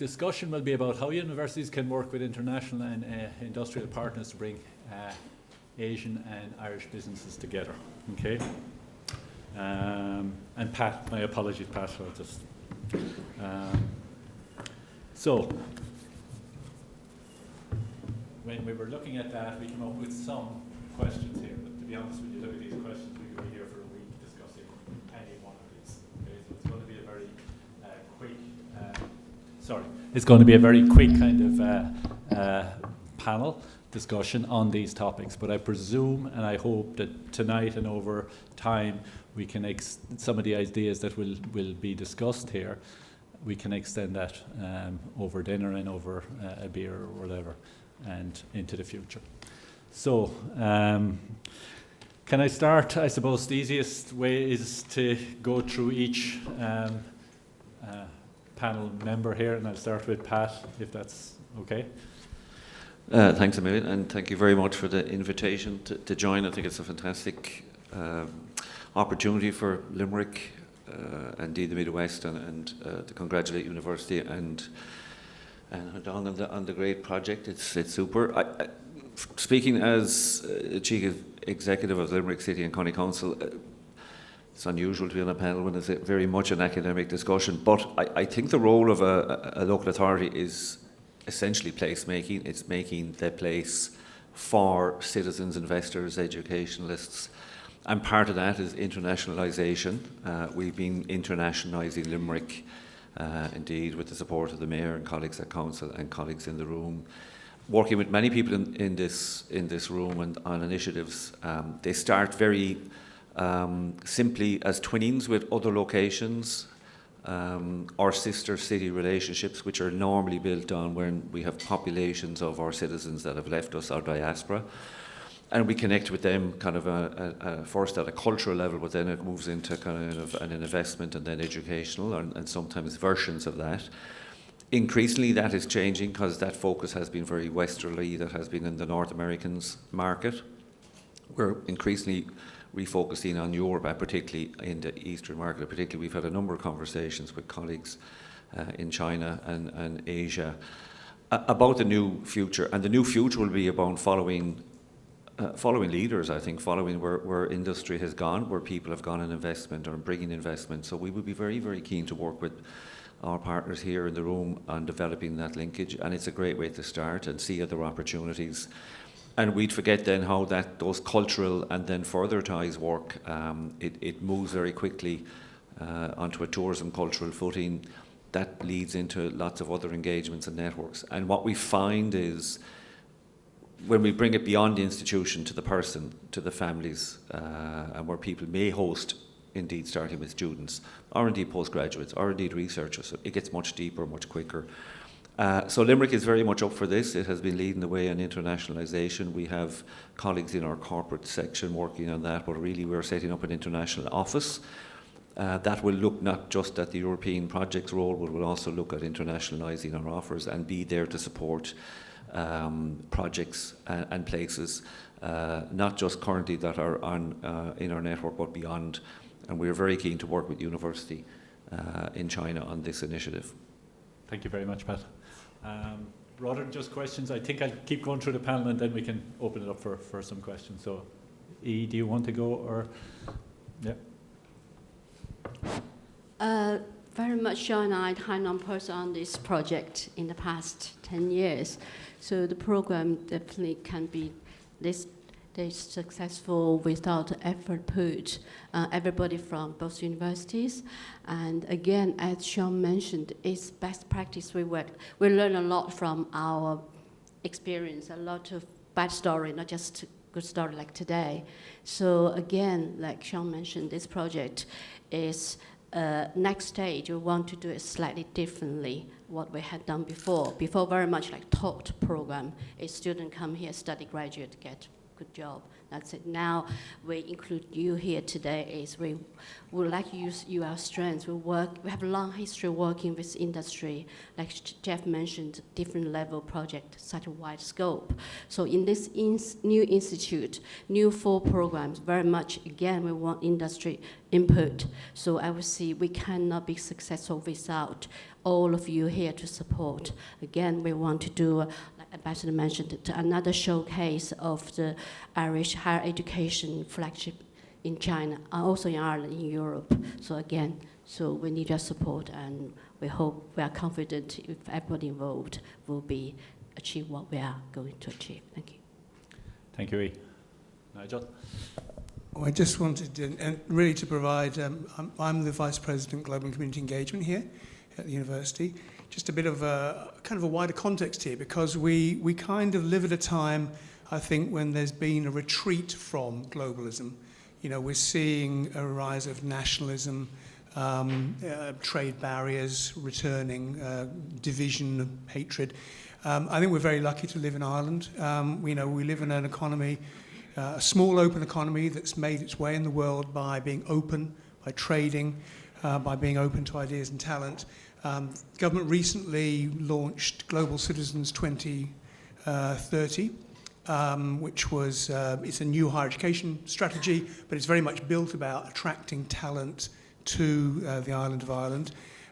discussion will be about how universities can work with international and industrial partners to bring Asian and Irish businesses together. Okay. And Pat, my apologies, Pat, for just. So, when we were looking at that, we came up with some questions here. But to be honest with you, look at these questions, we could be here for a week discussing any one of these. Okay, so it's going to be a very quick. It's going to be a very quick kind of panel discussion on these topics. But I presume and I hope that tonight and over time we can some of the ideas that will be discussed here, we can extend that over dinner and over a beer or whatever, and into the future. So, can I start? I suppose the easiest way is to go through each panel member here, and I'll start with Pat, if that's okay. Thanks a million, and thank you very much for the invitation to join. I think it's a fantastic opportunity for Limerick, indeed the Midwest, and to congratulate University and on the great project. It's super. Speaking as Chief Executive of Limerick City and County Council, it's unusual to be on a panel when it's very much an academic discussion, but I think the role of a local authority is essentially placemaking. It's making the place for citizens, investors, educationalists, and part of that is internationalisation. We've been internationalising Limerick, indeed, with the support of the Mayor and colleagues at Council and colleagues in the room, working with many people in this room and on initiatives. They start very simply as twinnings with other locations, or sister city relationships, which are normally built on when we have populations of our citizens that have left us, our diaspora. And we connect with them kind of first at a cultural level, but then it moves into kind of an investment and then educational and sometimes versions of that. Increasingly that is changing because that focus has been very westerly, that has been in the North Americans market. We're increasingly refocusing on Europe, and particularly in the Eastern market. Particularly, we've had a number of conversations with colleagues in China and Asia about the new future. And the new future will be about following leaders, I think, following where industry has gone, where people have gone in investment or bringing investment. So we would be very, very keen to work with our partners here in the room on developing that linkage. And it's a great way to start and see other opportunities. And we'd forget then how those cultural and then further ties work. It moves very quickly onto a tourism cultural footing. That leads into lots of other engagements and networks. And what we find is when we bring it beyond the institution to the person, to the families, and where people may host, indeed starting with students, or indeed postgraduates, or indeed researchers, it gets much deeper, much quicker. So Limerick is very much up for this. It has been leading the way on internationalisation. We have colleagues in our corporate section working on that, but really we're setting up an international office that will look not just at the European projects role, but will also look at internationalising our offers and be there to support projects and places, not just currently that are on in our network, but beyond. And we're very keen to work with University in China on this initiative. Thank you very much, Pat. Rather than just questions, I think I'll keep going through the panel and then we can open it up for some questions. So, E, do you want to go or? Yeah. Very much Sean and I had on person on this project in the past 10 years. So the program definitely can be this successful without effort put everybody from both universities. And again, as Sean mentioned, it's best practice. We learn a lot from our experience, a lot of bad story, not just good story like today. So again, like Sean mentioned, this project is next stage. We want to do it slightly differently what we had done before. Before very much like taught program, a student come here, study, graduate, get good job. That's it. Now we include you here today is we would like to use your strengths. We have a long history working with industry. Like Jeff mentioned, different level project, such a wide scope. So in this new institute, new 4 programs, very much, again, we want industry input. So I would see we cannot be successful without all of you here to support. Again, we want to do, like Ambassador mentioned, another showcase of the Irish higher education flagship in China, and also in Ireland, in Europe. So again, so we need your support, and we hope, we are confident if everybody involved will be achieve what we are going to achieve. Thank you. Thank you, E. Nigel? I just wanted to, really to provide, I'm the Vice President Global Community Engagement here at the university. Just a bit of a kind of a wider context here, because we kind of live at a time, I think, when there's been a retreat from globalism. You know, we're seeing a rise of nationalism, trade barriers returning, division, hatred. I think we're very lucky to live in Ireland. We live in an economy, a small open economy that's made its way in the world by being open, by trading, by being open to ideas and talent. Government recently launched Global Citizens 2030, which was, it's a new higher education strategy, but it's very much built about attracting talent to the island of Ireland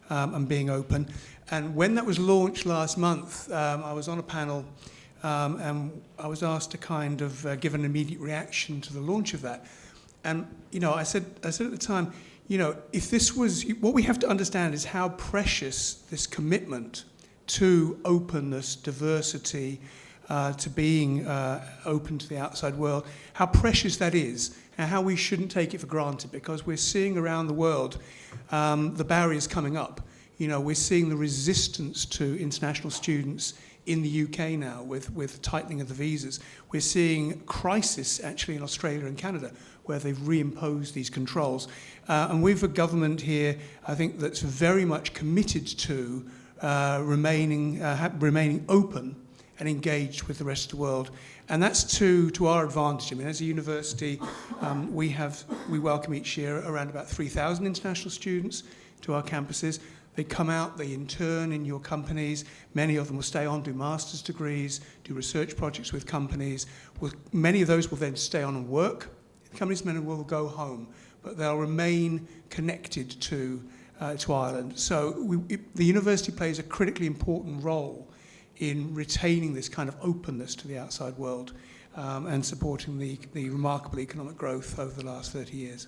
and being open. And when that was launched last month, I was on a panel and I was asked to kind of give an immediate reaction to the launch of that. And, I said at the time, if this was, what we have to understand is how precious this commitment to openness, diversity, to being open to the outside world, how precious that is, and how we shouldn't take it for granted, because we're seeing around the world the barriers coming up. We're seeing the resistance to international students in the UK now with tightening of the visas. We're seeing crisis actually in Australia and Canada, where they've reimposed these controls. And we've a government here, I think, that's very much committed to remaining open and engaged with the rest of the world. And that's to our advantage. I mean, as a university, we welcome each year around about 3,000 international students to our campuses. They come out, they intern in your companies. Many of them will stay on, do master's degrees, do research projects with companies. Many of those will then stay on and work. Companies, many will go home, but they'll remain connected to Ireland. So the university plays a critically important role in retaining this kind of openness to the outside world and supporting the remarkable economic growth over the last 30 years.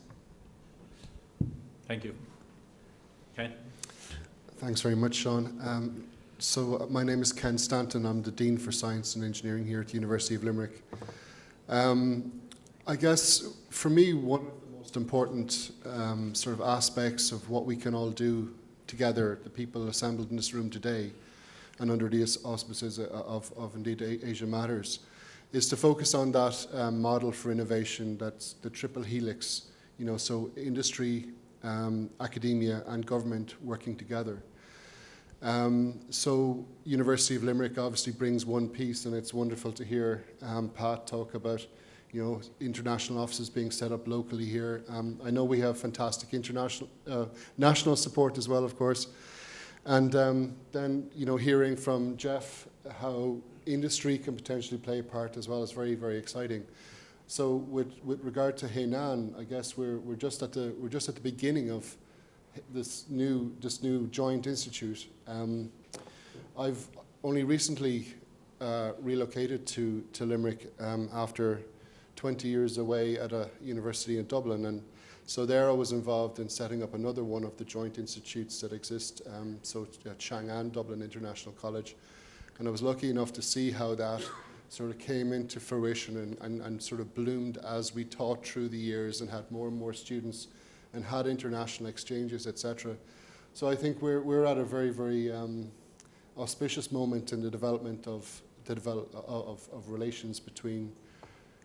Thank you. Ken? Thanks very much, Sean. So my name is Ken Stanton. I'm the Dean for Science and Engineering here at the University of Limerick. I guess for me, one of the most important sort of aspects of what we can all do together, the people assembled in this room today, and under the auspices of indeed Asia Matters, is to focus on that model for innovation, that's the triple helix, so industry, academia and government working together. So University of Limerick obviously brings one piece, and it's wonderful to hear Pat talk about international offices being set up locally here. I know we have fantastic international, national support as well, of course. And then, hearing from Jeff how industry can potentially play a part as well is very, very exciting. So with regard to Hainan, I guess we're just at the beginning of this new joint institute. I've only recently relocated to Limerick after 20 years away at a university in Dublin, and so there I was involved in setting up another one of the joint institutes that exist, so at Chang'an Dublin International College, and I was lucky enough to see how that sort of came into fruition and sort of bloomed as we taught through the years and had more and more students and had international exchanges, etc. So I think we're at a very, very auspicious moment in the development of relations between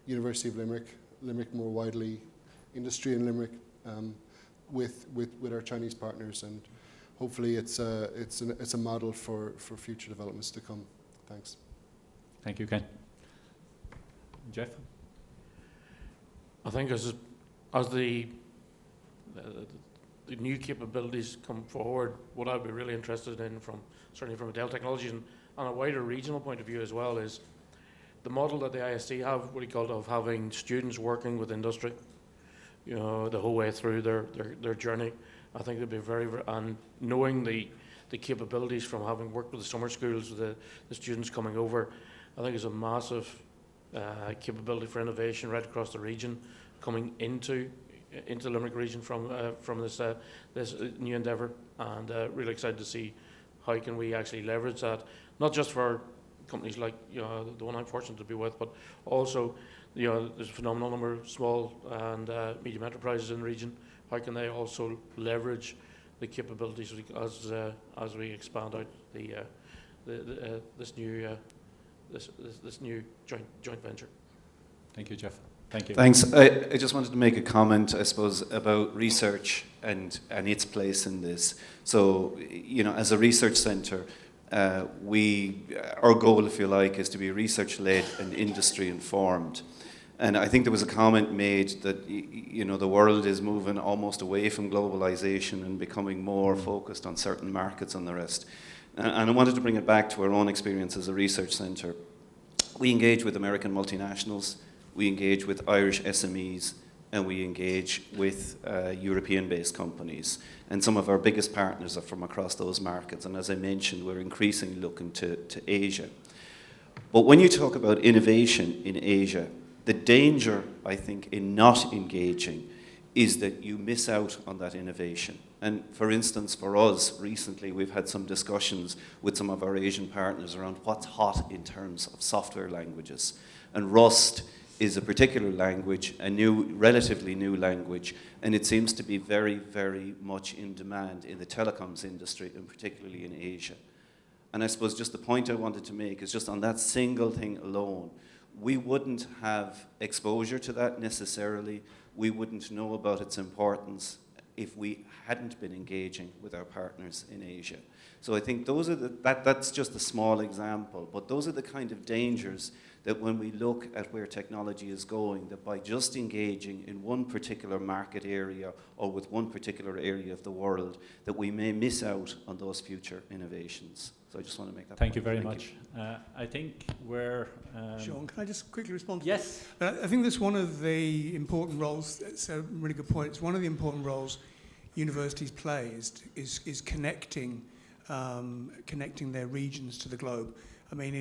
University of Limerick more widely, industry in Limerick, with our Chinese partners, and hopefully it's a model for future developments to come. Thanks. Thank you, Ken. Jeff? I think as the new capabilities come forward, what I'd be really interested in, certainly from a Dell Technologies and on a wider regional point of view as well, is the model that the IST have, what you call it, of having students working with industry, the whole way through their journey. I think they'd be and knowing the capabilities from having worked with the summer schools, with the students coming over, I think is a massive capability for innovation right across the region, coming into the Limerick region from this new endeavour, and really excited to see how can we actually leverage that, not just for companies like the one I'm fortunate to be with, but also there's a phenomenal number of small and medium enterprises in the region. How can they also leverage the capabilities as we expand out this new joint venture? Thank you, Jeff. Thank you. Thanks. I just wanted to make a comment, I suppose, about research and its place in this. So, as a research centre, our goal, if you like, is to be research-led and industry-informed. And I think there was a comment made that, the world is moving almost away from globalization and becoming more focused on certain markets and the rest. And I wanted to bring it back to our own experience as a research centre. We engage with American multinationals, we engage with Irish SMEs, and we engage with European-based companies. And some of our biggest partners are from across those markets. And as I mentioned, we're increasingly looking to Asia. But when you talk about innovation in Asia, the danger, I think, in not engaging is that you miss out on that innovation. And for instance, for us, recently we've had some discussions with some of our Asian partners around what's hot in terms of software languages. And Rust is a particular language, a relatively new language, and it seems to be very, very much in demand in the telecoms industry, and particularly in Asia. And I suppose just the point I wanted to make is just on that single thing alone, we wouldn't have exposure to that necessarily. We wouldn't know about its importance if we hadn't been engaging with our partners in Asia. So I think those are that's just a small example, but those are the kind of dangers that when we look at where technology is going, that by just engaging in one particular market area or with one particular area of the world, that we may miss out on those future innovations. So I just want to make that Thank point. you very much. I think we're... Sean, can I just quickly respond to Yes. that? I think that's one of the important roles, it's a really good point, it's one of the important roles universities play is connecting their regions to the globe. I mean,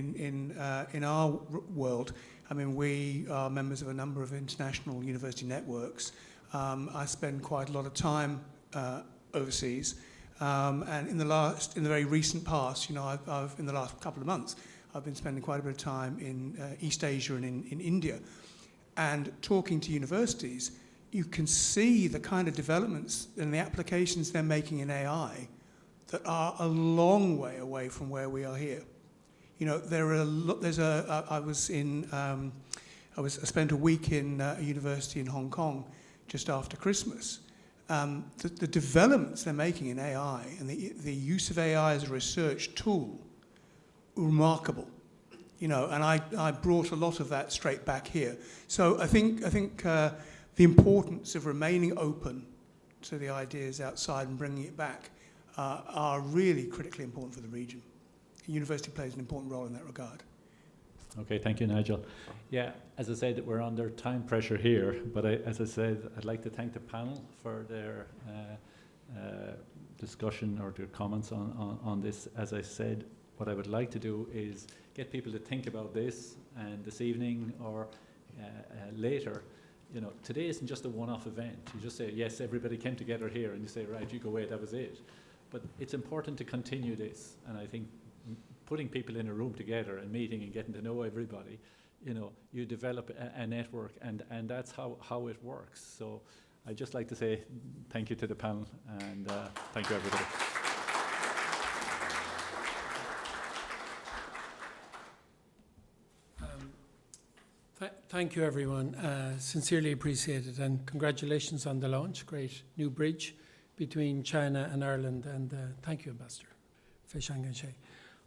in our world, I mean, we are members of a number of international university networks. I spend quite a lot of time overseas, and in the very recent past, I've in the last couple of months, I've been spending quite a bit of time in East Asia and in India, and talking to universities. You can see the kind of developments and the applications they're making in AI that are a long way away from where we are here. I spent a week in a university in Hong Kong just after Christmas. The developments they're making in AI and the use of AI as a research tool, remarkable. And I brought a lot of that straight back here. So I think the importance of remaining open to the ideas outside and bringing it back are really critically important for the region. The university plays an important role in that regard. Okay, thank you, Nigel. Yeah, as I said, we're under time pressure here, but as I said, I'd like to thank the panel for their discussion or their comments on this. As I said, what I would like to do is get people to think about this, and this evening or later, today isn't just a one-off event. You just say, yes, everybody came together here, and you say, right, you go away, that was it. But it's important to continue this, and I think putting people in a room together and meeting and getting to know everybody, you develop a network, and that's how it works. So I'd just like to say thank you to the panel, and thank you, everybody. Thank you, everyone. Sincerely appreciate it, and congratulations on the launch. Great new bridge between China and Ireland, and thank you, Ambassador Fei Shangan Shea.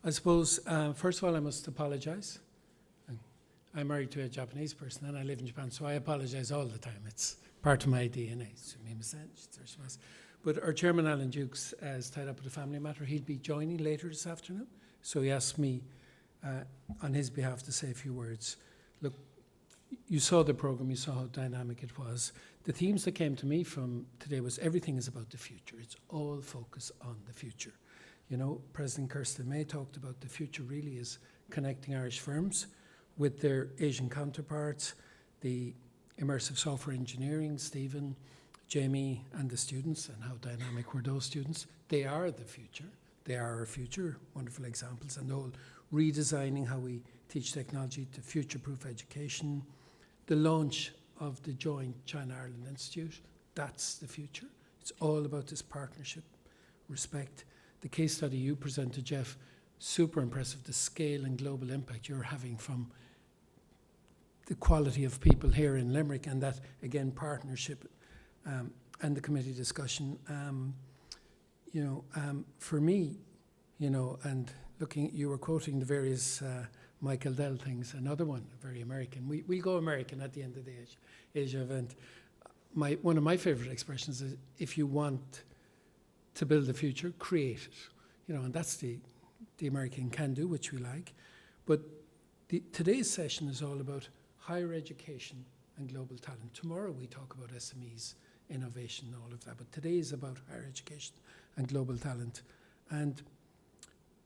I suppose, first of all, I must apologise I'm married to a Japanese person and I live in Japan, so I apologize all the time. It's part of my DNA. But our chairman, Alan Dukes, is tied up with a family matter. He'll be joining later this afternoon. So he asked me on his behalf to say a few words. Look, you saw the programme, you saw how dynamic it was. The themes that came to me from today was everything is about the future. It's all focused on the future. You know, President Kirsten May talked about the future really is connecting Irish firms with their Asian counterparts, the immersive software engineering, Stephen, Jamie, and the students, and how dynamic were those students. They are the future. They are our future. Wonderful examples. And the whole redesigning how we teach technology to future-proof education. The launch of the joint China-Ireland Institute. That's the future. It's all about this partnership, respect. The case study you presented, Jeff, super impressive, the scale and global impact you're having from the quality of people here in Limerick, and that, again, partnership and the committee discussion. For me, and looking, you were quoting the various Michael Dell things, another one, very American. We'll go American at the end of the Asia event. One of my favorite expressions is, if you want to build the future, create it. And that's the American can do, which we like. But today's session is all about higher education and global talent. Tomorrow we talk about SMEs, innovation, and all of that. But today is about higher education and global talent. And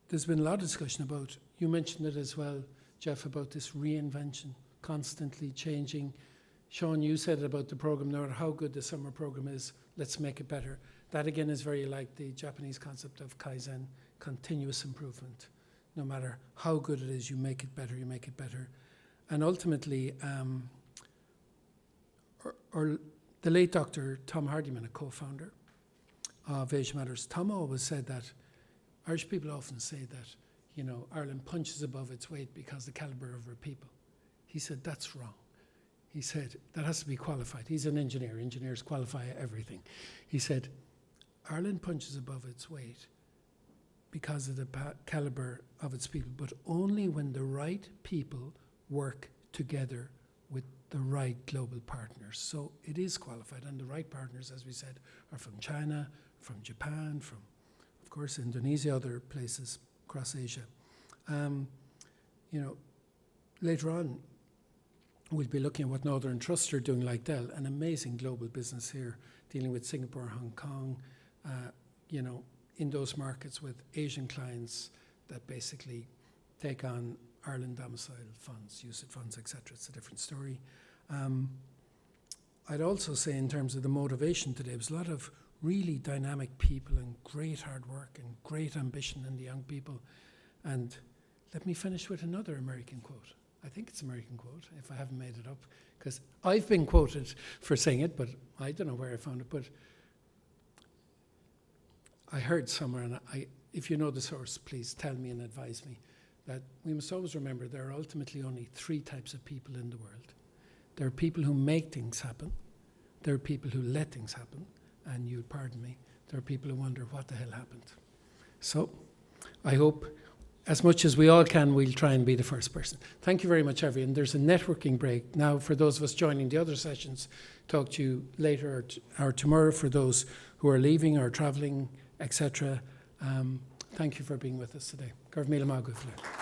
there's been a lot of discussion about, you mentioned it as well, Jeff, about this reinvention, constantly changing. Sean, you said it about the program, no matter how good the summer program is, let's make it better. That again is very like the Japanese concept of Kaizen, continuous improvement. No matter how good it is, you make it better, you make it better. And ultimately, the late Dr. Tom Hardiman, a co-founder of Asia Matters, Tom always said that Irish people often say that, Ireland punches above its weight because the calibre of our people. He said, that's wrong. He said, that has to be qualified. He's an engineer. Engineers qualify everything. He said, Ireland punches above its weight because of the calibre of its people, but only when the right people work together with the right global partners. So it is qualified, and the right partners, as we said, are from China, from Japan, from, of course, Indonesia, other places across Asia. Later on, we'll be looking at what Northern Trust are doing, like Dell, an amazing global business here, dealing with Singapore, Hong Kong, in those markets with Asian clients that basically take on Ireland domicile funds, UCIT funds, etc. It's a different story. I'd also say in terms of the motivation today, there was a lot of really dynamic people and great hard work and great ambition in the young people. And let me finish with another American quote. I think it's an American quote, if I haven't made it up, because I've been quoted for saying it, but I don't know where I found it. But I heard somewhere, and if you know the source, please tell me and advise me, that we must always remember there are ultimately only three types of people in the world. There are people who make things happen, there are people who let things happen, and you'll pardon me, there are people who wonder what the hell happened. So I hope, as much as we all can, we'll try and be the first person. Thank you very much, everyone. There's a networking break. Now, for those of us joining the other sessions, talk to you later or tomorrow. For those who are leaving or travelling, etc., thank you for being with us today. Garv Mila Magufla.